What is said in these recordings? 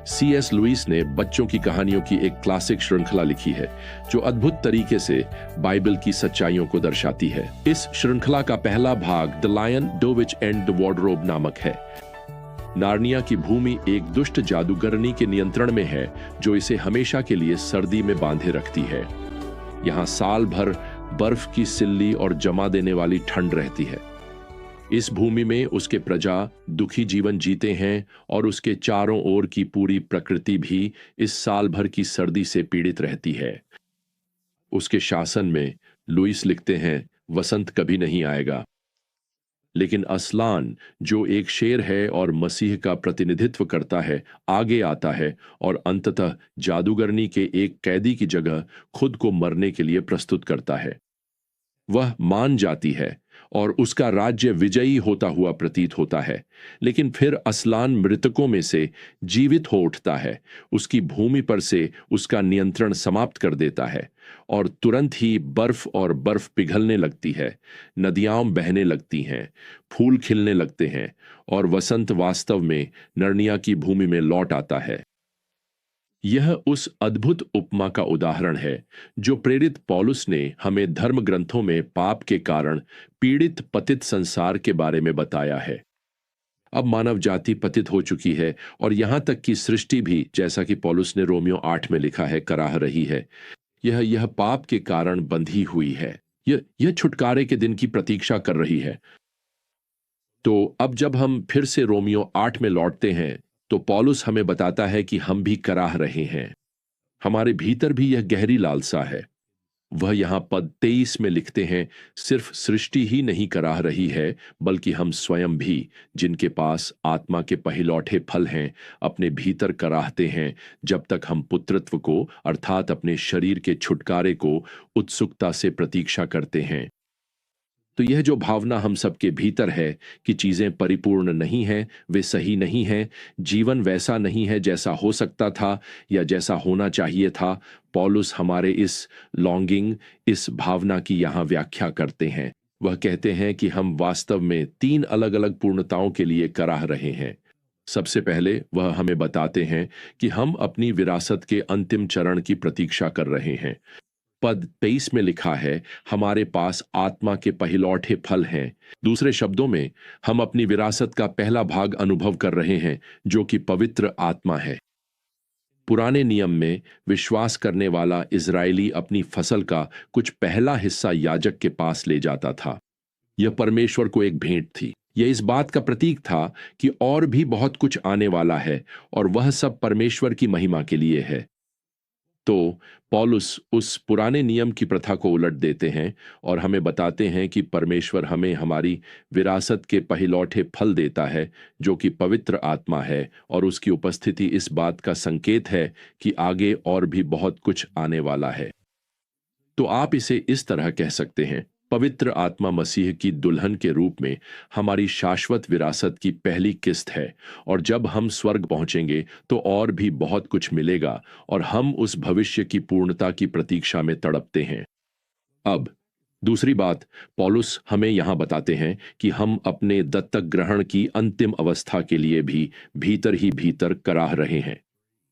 C.S. Lewis ने बच्चों की कहानियों की एक क्लासिक श्रृंखला लिखी है जो अद्भुत तरीके से बाइबल की सच्चाइयों को दर्शाती है। इस श्रृंखला का पहला भाग the lion, the witch and the wardrobe नामक है। नार्निया की भूमि एक दुष्ट जादूगरनी के नियंत्रण में है जो इसे हमेशा के लिए सर्दी में बांधे रखती है। यहाँ साल भर बर्फ की सिल्ली और जमा देने वाली ठंड रहती है। इस भूमि में उसके प्रजा दुखी जीवन जीते हैं और उसके चारों ओर की पूरी प्रकृति भी इस साल भर की सर्दी से पीड़ित रहती है। उसके शासन में लुईस लिखते हैं, वसंत कभी नहीं आएगा। लेकिन असलान, जो एक शेर है और मसीह का प्रतिनिधित्व करता है, आगे आता है और अंततः जादूगरनी के एक कैदी की जगह खुद को मरने के लिए प्रस्तुत करता है। वह मान जाती है और उसका राज्य विजयी होता हुआ प्रतीत होता है, लेकिन फिर असलान मृतकों में से जीवित हो उठता है, उसकी भूमि पर से उसका नियंत्रण समाप्त कर देता है और तुरंत ही बर्फ और बर्फ पिघलने लगती है, नदियां बहने लगती हैं, फूल खिलने लगते हैं और वसंत वास्तव में नर्निया की भूमि में लौट आता है। यह उस अद्भुत उपमा का उदाहरण है जो प्रेरित पौलुस ने हमें धर्म ग्रंथों में पाप के कारण पीड़ित पतित संसार के बारे में बताया है। अब मानव जाति पतित हो चुकी है और यहां तक कि सृष्टि भी, जैसा कि पौलुस ने रोमियो 8 में लिखा है, कराह रही है। यह पाप के कारण बंधी हुई है। यह छुटकारे के दिन की प्रतीक्षा कर रही है। तो अब जब हम फिर से रोमियो 8 में लौटते हैं तो पौलुस हमें बताता है कि हम भी कराह रहे हैं। हमारे भीतर भी यह गहरी लालसा है। वह यहां पद 23 में लिखते हैं, सिर्फ सृष्टि ही नहीं कराह रही है बल्कि हम स्वयं भी, जिनके पास आत्मा के पहिलौठे फल हैं, अपने भीतर कराहते हैं जब तक हम पुत्रत्व को अर्थात अपने शरीर के छुटकारे को उत्सुकता से प्रतीक्षा करते हैं। तो यह जो भावना हम सबके भीतर है कि चीजें परिपूर्ण नहीं हैं, वे सही नहीं हैं, जीवन वैसा नहीं है जैसा हो सकता था या जैसा होना चाहिए था, पौलुस हमारे इस लॉन्गिंग, इस भावना की यहाँ व्याख्या करते हैं। वह कहते हैं कि हम वास्तव में 3 अलग अलग पूर्णताओं के लिए कराह रहे हैं। सबसे पहले वह हमें बताते हैं कि हम अपनी विरासत के अंतिम चरण की प्रतीक्षा कर रहे हैं। पद 23 में लिखा है, हमारे पास आत्मा के पहिलौठे फल हैं। दूसरे शब्दों में, हम अपनी विरासत का पहला भाग अनुभव कर रहे हैं जो कि पवित्र आत्मा है। पुराने नियम में विश्वास करने वाला इजरायली अपनी फसल का कुछ पहला हिस्सा याजक के पास ले जाता था। यह परमेश्वर को एक भेंट थी। यह इस बात का प्रतीक था कि और भी बहुत कुछ आने वाला है और वह सब परमेश्वर की महिमा के लिए है। तो पौलुस उस पुराने नियम की प्रथा को उलट देते हैं और हमें बताते हैं कि परमेश्वर हमें हमारी विरासत के पहिलौठे फल देता है जो कि पवित्र आत्मा है, और उसकी उपस्थिति इस बात का संकेत है कि आगे और भी बहुत कुछ आने वाला है। तो आप इसे इस तरह कह सकते हैं, पवित्र आत्मा मसीह की दुल्हन के रूप में हमारी शाश्वत विरासत की पहली किस्त है, और जब हम स्वर्ग पहुंचेंगे तो और भी बहुत कुछ मिलेगा और हम उस भविष्य की पूर्णता की प्रतीक्षा में तड़पते हैं। अब दूसरी बात, पौलुस हमें यहां बताते हैं कि हम अपने दत्तक ग्रहण की अंतिम अवस्था के लिए भी भीतर ही भीतर कराह रहे हैं।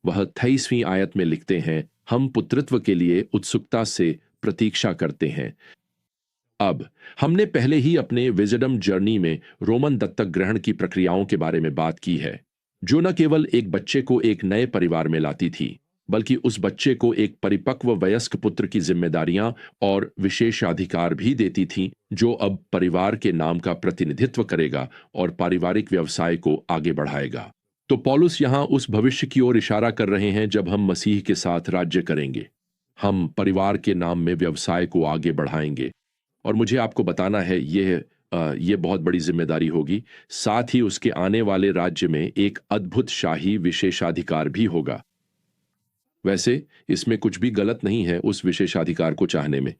वह 28वीं आयत में लिखते हैं, हम पुत्रत्व के लिए उत्सुकता से प्रतीक्षा करते हैं। अब हमने पहले ही अपने विजडम जर्नी में रोमन दत्तक ग्रहण की प्रक्रियाओं के बारे में बात की है, जो न केवल एक बच्चे को एक नए परिवार में लाती थी, बल्कि उस बच्चे को एक परिपक्व वयस्क पुत्र की जिम्मेदारियां और विशेषाधिकार भी देती थी, जो अब परिवार के नाम का प्रतिनिधित्व करेगा और पारिवारिक व्यवसाय को आगे बढ़ाएगा। तो पौलुस यहां उस भविष्य की ओर इशारा कर रहे हैं जब हम मसीह के साथ राज्य करेंगे। हम परिवार के नाम में व्यवसाय को आगे बढ़ाएंगे, और मुझे आपको बताना है यह बहुत बड़ी जिम्मेदारी होगी। साथ ही उसके आने वाले राज्य में एक अद्भुत शाही विशेषाधिकार भी होगा। वैसे इसमें कुछ भी गलत नहीं है उस विशेषाधिकार को चाहने में।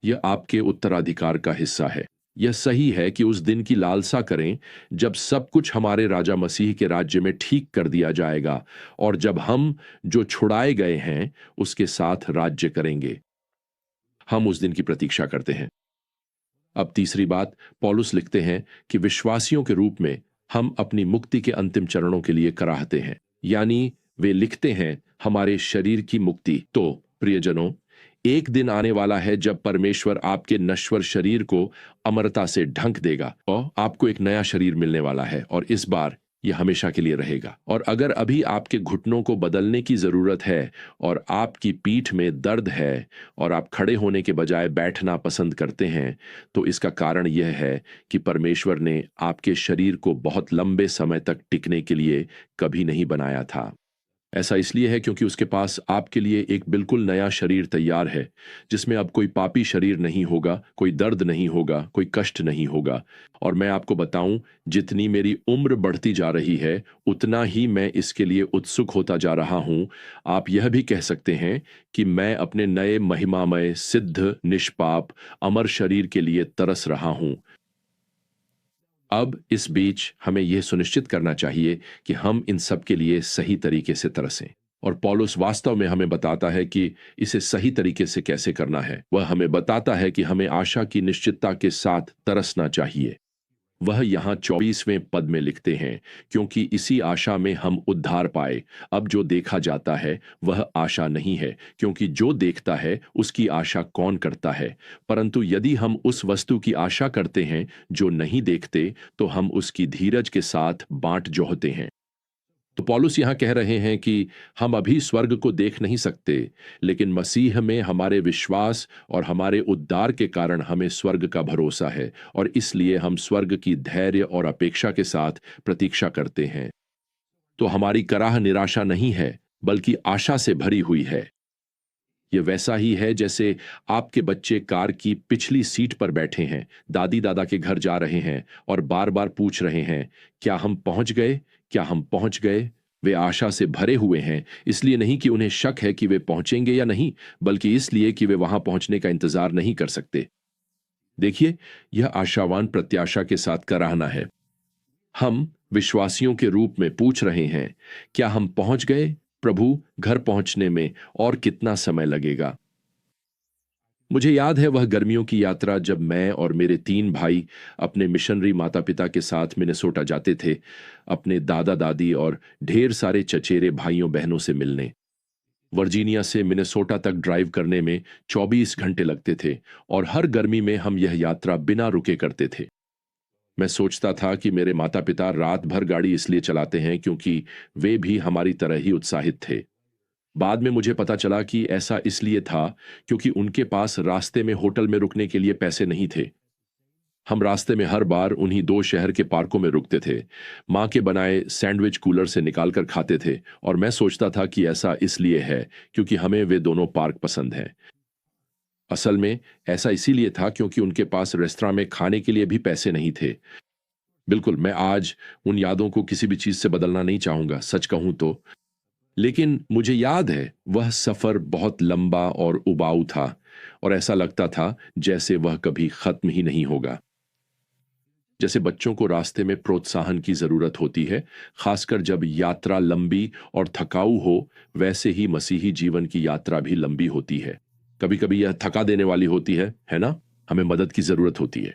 यह आपके उत्तराधिकार का हिस्सा है। यह सही है कि उस दिन की लालसा करें जब सब कुछ हमारे राजा मसीह के राज्य में ठीक कर दिया जाएगा और जब हम जो छुड़ाए गए हैं उसके साथ राज्य करेंगे। हम उस दिन की प्रतीक्षा करते हैं। अब तीसरी बात, पौलुस लिखते हैं कि विश्वासियों के रूप में हम अपनी मुक्ति के अंतिम चरणों के लिए कराहते हैं, यानी वे लिखते हैं हमारे शरीर की मुक्ति। तो प्रियजनों, एक दिन आने वाला है जब परमेश्वर आपके नश्वर शरीर को अमरता से ढंक देगा और आपको एक नया शरीर मिलने वाला है, और इस बार यह हमेशा के लिए रहेगा। और अगर अभी आपके घुटनों को बदलने की जरूरत है और आपकी पीठ में दर्द है और आप खड़े होने के बजाय बैठना पसंद करते हैं, तो इसका कारण यह है कि परमेश्वर ने आपके शरीर को बहुत लंबे समय तक टिकने के लिए कभी नहीं बनाया था। ऐसा इसलिए है क्योंकि उसके पास आपके लिए एक बिल्कुल नया शरीर तैयार है, जिसमें अब कोई पापी शरीर नहीं होगा, कोई दर्द नहीं होगा, कोई कष्ट नहीं होगा। और मैं आपको बताऊं, जितनी मेरी उम्र बढ़ती जा रही है, उतना ही मैं इसके लिए उत्सुक होता जा रहा हूं। आप यह भी कह सकते हैं कि मैं अपने नए महिमामय, सिद्ध, निष्पाप, अमर शरीर के लिए तरस रहा हूं। अब इस बीच हमें यह सुनिश्चित करना चाहिए कि हम इन सब के लिए सही तरीके से तरसें। और पौलुस वास्तव में हमें बताता है कि इसे सही तरीके से कैसे करना है। वह हमें बताता है कि हमें आशा की निश्चितता के साथ तरसना चाहिए। वह यहाँ 24वें पद में लिखते हैं, क्योंकि इसी आशा में हम उद्धार पाए। अब जो देखा जाता है वह आशा नहीं है, क्योंकि जो देखता है उसकी आशा कौन करता है। परंतु यदि हम उस वस्तु की आशा करते हैं जो नहीं देखते, तो हम उसकी धीरज के साथ बाट जोहते हैं। तो पौलुस यहां कह रहे हैं कि हम अभी स्वर्ग को देख नहीं सकते, लेकिन मसीह में हमारे विश्वास और हमारे उद्धार के कारण हमें स्वर्ग का भरोसा है, और इसलिए हम स्वर्ग की धैर्य और अपेक्षा के साथ प्रतीक्षा करते हैं। तो हमारी कराह निराशा नहीं है, बल्कि आशा से भरी हुई है। यह वैसा ही है जैसे आपके बच्चे कार की पिछली सीट पर बैठे हैं, दादी दादा के घर जा रहे हैं और बार बार पूछ रहे हैं, क्या हम पहुंच गए, क्या हम पहुंच गए। वे आशा से भरे हुए हैं, इसलिए नहीं कि उन्हें शक है कि वे पहुंचेंगे या नहीं, बल्कि इसलिए कि वे वहां पहुंचने का इंतजार नहीं कर सकते। देखिए, यह आशावान प्रत्याशा के साथ कराहना है। हम विश्वासियों के रूप में पूछ रहे हैं, क्या हम पहुंच गए प्रभु? घर पहुंचने में और कितना समय लगेगा? मुझे याद है वह गर्मियों की यात्रा जब मैं और मेरे 3 भाई अपने मिशनरी माता पिता के साथ मिनेसोटा जाते थे, अपने दादा दादी और ढेर सारे चचेरे भाइयों बहनों से मिलने। वर्जीनिया से मिनेसोटा तक ड्राइव करने में 24 घंटे लगते थे, और हर गर्मी में हम यह यात्रा बिना रुके करते थे। मैं सोचता था कि मेरे माता पिता रात भर गाड़ी इसलिए चलाते हैं क्योंकि वे भी हमारी तरह ही उत्साहित थे। बाद में मुझे पता चला कि ऐसा इसलिए था क्योंकि उनके पास रास्ते में होटल में रुकने के लिए पैसे नहीं थे। हम रास्ते में हर बार उन्हीं 2 शहर के पार्कों में रुकते थे, माँ के बनाए सैंडविच कूलर से निकालकर खाते थे, और मैं सोचता था कि ऐसा इसलिए है क्योंकि हमें वे दोनों पार्क पसंद हैं। असल में ऐसा इसीलिए था क्योंकि उनके पास रेस्तरां में खाने के लिए भी पैसे नहीं थे। बिल्कुल, मैं आज उन यादों को किसी भी चीज से बदलना नहीं चाहूंगा, सच कहूं तो। लेकिन मुझे याद है वह सफर बहुत लंबा और उबाऊ था, और ऐसा लगता था जैसे वह कभी खत्म ही नहीं होगा। जैसे बच्चों को रास्ते में प्रोत्साहन की जरूरत होती है, खासकर जब यात्रा लंबी और थकाऊ हो, वैसे ही मसीही जीवन की यात्रा भी लंबी होती है। कभी कभी यह थका देने वाली होती है ना? हमें मदद की जरूरत होती है।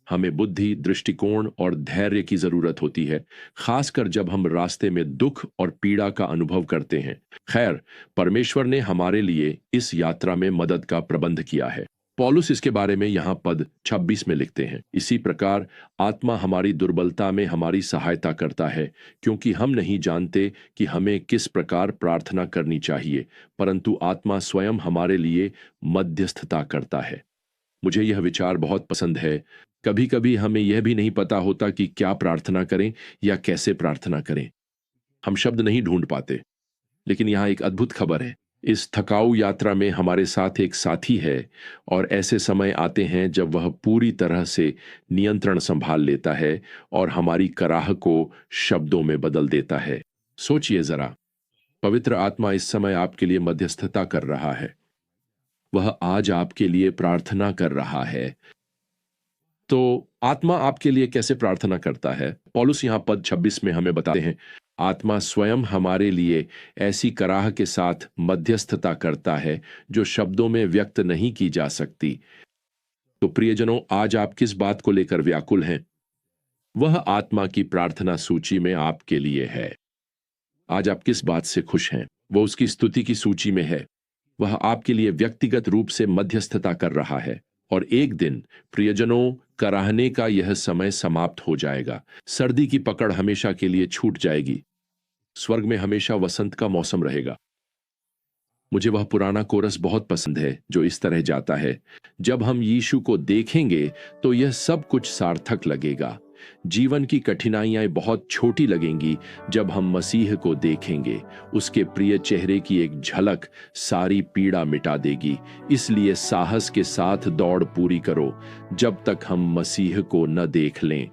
हमें बुद्धि, दृष्टिकोण और धैर्य की जरूरत होती है, खासकर जब हम रास्ते में दुख और पीड़ा का अनुभव करते हैं। खैर, परमेश्वर ने हमारे लिए इस यात्रा में मदद का प्रबंध किया है। पौलुस इसके बारे में यहां पद 26 में लिखते हैं, इसी प्रकार आत्मा हमारी दुर्बलता में हमारी सहायता करता है, क्योंकि हम नहीं जानते कि हमें किस प्रकार प्रार्थना करनी चाहिए, परंतु आत्मा स्वयं हमारे लिए मध्यस्थता करता है। मुझे यह विचार बहुत पसंद है। कभी कभी हमें यह भी नहीं पता होता कि क्या प्रार्थना करें या कैसे प्रार्थना करें। हम शब्द नहीं ढूंढ पाते। लेकिन यहाँ एक अद्भुत खबर है। इस थकाऊ यात्रा में हमारे साथ एक साथी है, और ऐसे समय आते हैं जब वह पूरी तरह से नियंत्रण संभाल लेता है और हमारी कराह को शब्दों में बदल देता है। सोचिए जरा, पवित्र आत्मा इस समय आपके लिए मध्यस्थता कर रहा है। वह आज आपके लिए प्रार्थना कर रहा है। तो आत्मा आपके लिए कैसे प्रार्थना करता है? पौलुस यहां पद 26 में हमें बताते हैं, आत्मा स्वयं हमारे लिए ऐसी कराह के साथ मध्यस्थता करता है जो शब्दों में व्यक्त नहीं की जा सकती। तो प्रियजनों, आज आप किस बात को लेकर व्याकुल हैं? वह आत्मा की प्रार्थना सूची में आपके लिए है। आज आप किस बात से खुश हैं? वो उसकी स्तुति की सूची में है। वह आपके लिए व्यक्तिगत रूप से मध्यस्थता कर रहा है। और एक दिन प्रियजनों, कराहने का यह समय समाप्त हो जाएगा। सर्दी की पकड़ हमेशा के लिए छूट जाएगी। स्वर्ग में हमेशा वसंत का मौसम रहेगा। मुझे वह पुराना कोरस बहुत पसंद है जो इस तरह जाता है, जब हम यीशु को देखेंगे तो यह सब कुछ सार्थक लगेगा। जीवन की कठिनाइयां बहुत छोटी लगेंगी जब हम मसीह को देखेंगे। उसके प्रिय चेहरे की एक झलक सारी पीड़ा मिटा देगी। इसलिए साहस के साथ दौड़ पूरी करो जब तक हम मसीह को न देख लें।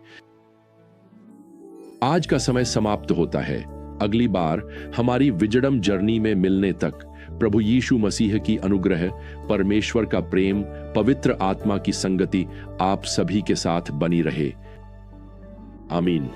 आज का समय समाप्त होता है। अगली बार हमारी विजडम जर्नी में मिलने तक प्रभु यीशु मसीह की अनुग्रह, परमेश्वर का प्रेम, पवित्र आत्मा की संगति आप सभी के साथ बनी रहे। आमीन।